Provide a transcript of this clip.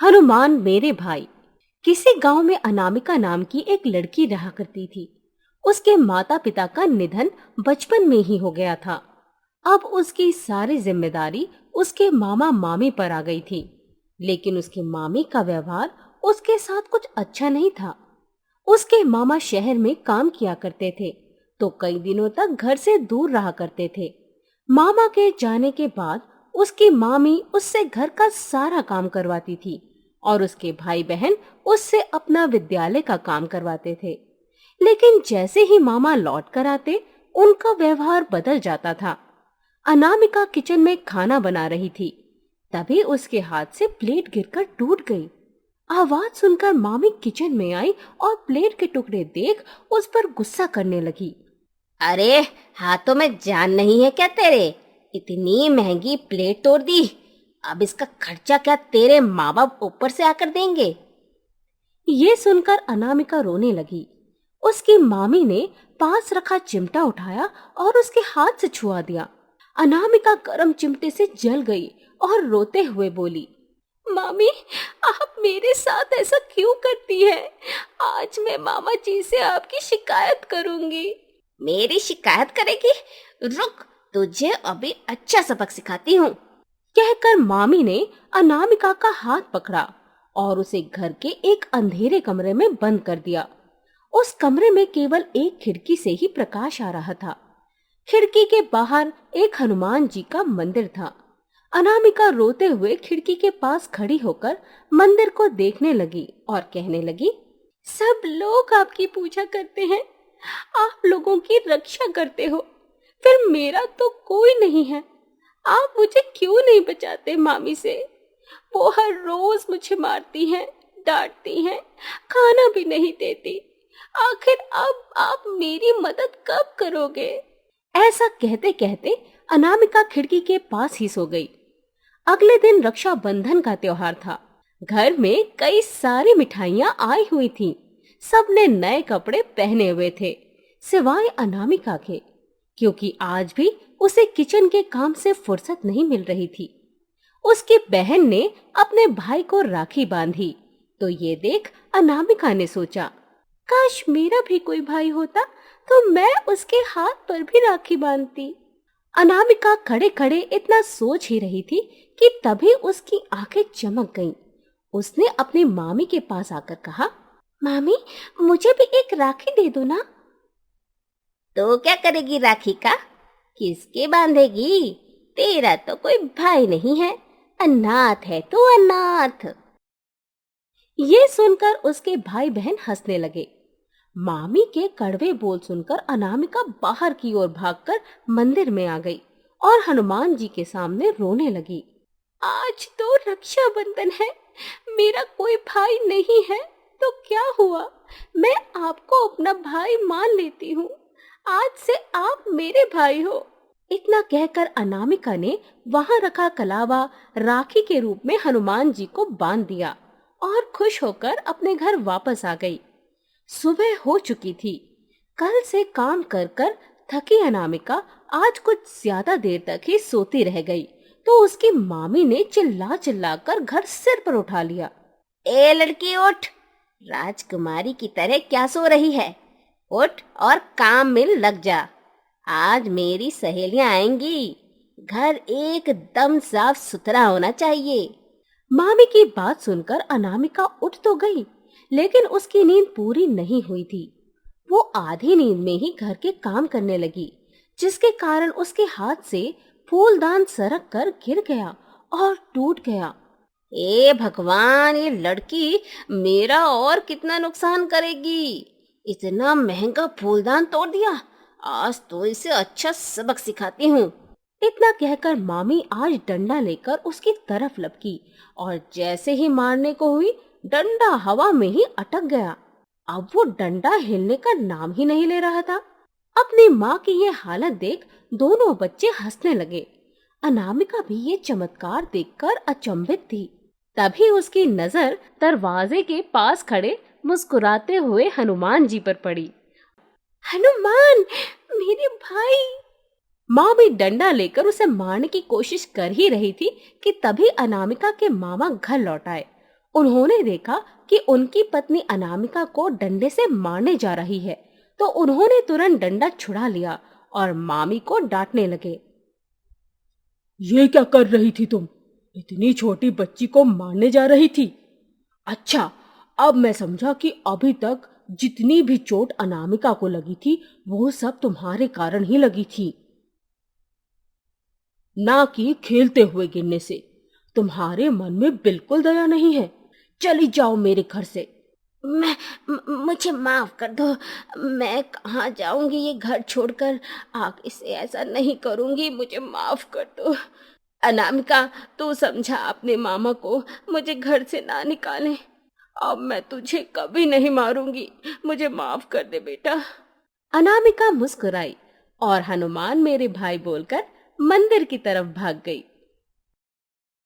हनुमान मेरे भाई। किसी गांव में अनामिका नाम की एक लड़की रहा करती थी। उसके माता पिता का निधन बचपन में ही हो गया था। अब उसकी सारी जिम्मेदारी उसके मामा मामी पर आ गई थी। लेकिन उसके मामी का व्यवहार उसके साथ कुछ अच्छा नहीं था। उसके मामा शहर में काम किया करते थे, तो कई दिनों तक घर से दूर रहा करते थे। मामा के जाने के बाद उसकी मामी उससे घर का सारा काम करवाती थी और उसके भाई बहन उससे अपना विद्यालय का काम करवाते थे। लेकिन जैसे ही मामा लौट कर आते, उनका व्यवहार बदल जाता था। अनामिका किचन में खाना बना रही थी, तभी उसके हाथ से प्लेट गिरकर टूट गई। आवाज सुनकर मामी किचन में आई और प्लेट के टुकड़े देख उस पर गुस्सा करने लगी। अरे, हाथों में जान नहीं है क्या तेरे? इतनी महंगी प्लेट तोड़ दी। अब इसका खर्चा क्या तेरे माँ बाप ऊपर से आकर देंगे? ये सुनकर अनामिका रोने लगी। उसकी मामी ने पास रखा चिमटा उठाया और उसके हाथ से छुआ दिया। अनामिका गर्म चिमटे से जल गई और रोते हुए बोली, मामी, आप मेरे साथ ऐसा क्यों करती है? आज मैं मामा जी से आपकी शिकायत करूंगी। मेरी शिकायत करेगी? रुक, तुझे अभी अच्छा सबक सिखाती हूँ। कहकर मामी ने अनामिका का हाथ पकड़ा और उसे घर के एक अंधेरे कमरे में बंद कर दिया। उस कमरे में केवल एक खिड़की से ही प्रकाश आ रहा था। खिड़की के बाहर एक हनुमान जी का मंदिर था। अनामिका रोते हुए खिड़की के पास खड़ी होकर मंदिर को देखने लगी और कहने लगी, सब लोग आपकी पूजा करते हैं, आप लोगों की रक्षा करते हो, फिर मेरा तो कोई नहीं है। आप मुझे क्यों नहीं बचाते मामी से? वो हर रोज मुझे मारती हैं, डांटती हैं, खाना भी नहीं देती। आखिर अब आप मेरी मदद कब करोगे? ऐसा कहते कहते अनामिका खिड़की के पास ही सो गई। अगले दिन रक्षाबंधन का त्योहार था। घर में कई सारी मिठाइयां आई हुई थीं। सबने नए कपड़े पहने हुए थे, सिवाय अनामिका के, क्योंकि आज भी उसे किचन के काम से फुर्सत नहीं मिल रही थी। उसकी बहन ने अपने भाई को राखी बांधी, तो ये देख अनामिका ने सोचा, काश मेरा भी कोई भाई होता तो मैं उसके हाथ पर भी राखी बांधती। अनामिका खड़े खड़े इतना सोच ही रही थी कि तभी उसकी आंखें चमक गईं। उसने अपनी मामी के पास आकर कहा, मामी, मुझे भी एक राखी दे दो ना। तो क्या करेगी राखी का? किसके बांधेगी? तेरा तो कोई भाई नहीं है, अनाथ है तू, अनाथ। ये सुनकर उसके भाई बहन हंसने लगे। मामी के कड़वे बोल सुनकर अनामिका बाहर की ओर भागकर मंदिर में आ गई और हनुमान जी के सामने रोने लगी। आज तो रक्षाबंधन है, मेरा कोई भाई नहीं है, तो क्या हुआ? मैं आपको अपना भाई मान लेती हूँ। आज से आप मेरे भाई हो। इतना कहकर अनामिका ने वहां रखा कलावा राखी के रूप में हनुमान जी को बांध दिया और खुश होकर अपने घर वापस आ गई। सुबह हो चुकी थी। कल से काम कर कर थकी अनामिका आज कुछ ज्यादा देर तक ही सोती रह गई, तो उसकी मामी ने चिल्ला चिल्ला कर घर सिर पर उठा लिया। ए लड़की, उठ। राजकुमारी की तरह क्या सो रही है? उठ और काम में लग जा। आज मेरी सहेलियां आएंगी। घर एकदम साफ सुथरा होना चाहिए। मामी की बात सुनकर अनामिका उठ तो गई, लेकिन उसकी नींद पूरी नहीं हुई थी। वो आधी नींद में ही घर के काम करने लगी, जिसके कारण उसके हाथ से फूलदान सरक कर गिर गया और टूट गया। ए भगवान, ये लड़की मेरा और कितना नुकसान करेगी। इतना महंगा फूलदान तोड़ दिया। आज तो इसे अच्छा सबक सिखाती हूँ। इतना कहकर मामी आज डंडा लेकर उसकी तरफ लपकी और जैसे ही मारने को हुई, डंडा हवा में ही अटक गया। अब वो डंडा हिलने का नाम ही नहीं ले रहा था। अपनी माँ की ये हालत देख दोनों बच्चे हंसने लगे। अनामिका भी ये चमत्कार देखकर अचंभित थी। तभी उसकी नजर दरवाजे के पास खड़े मुस्कुराते हुए हनुमान जी पर पड़ी। हनुमान, मेरे भाई। माँ भी डंडा लेकर उसे मारने की कोशिश कर ही रही थी कि तभी अनामिका के मामा घर लौट आए उन्होंने देखा कि उनकी पत्नी अनामिका को डंडे से मारने जा रही है, तो उन्होंने तुरंत डंडा छुड़ा लिया और मामी को डांटने लगे। ये क्या कर रही थी तुम? इतनी छोटी बच्ची को मारने जा रही थी? अच्छा, अब मैं समझा कि अभी तक जितनी भी चोट अनामिका को लगी थी वो सब तुम्हारे कारण ही लगी थी, ना कि खेलते हुए गिरने से। तुम्हारे मन में बिल्कुल दया नहीं है। चली जाओ मेरे घर से। मुझे माफ कर दो। मैं कहाँ जाऊंगी ये घर छोड़कर। आगे से ऐसा नहीं करूंगी। मुझे माफ कर दो। अनामिका, तू समझा अपने मामा को, मुझे घर से ना निकाले। अब मैं तुझे कभी नहीं मारूंगी। मुझे माफ कर दे बेटा। अनामिका मुस्कुराई और हनुमान मेरे भाई बोलकर मंदिर की तरफ भाग गई।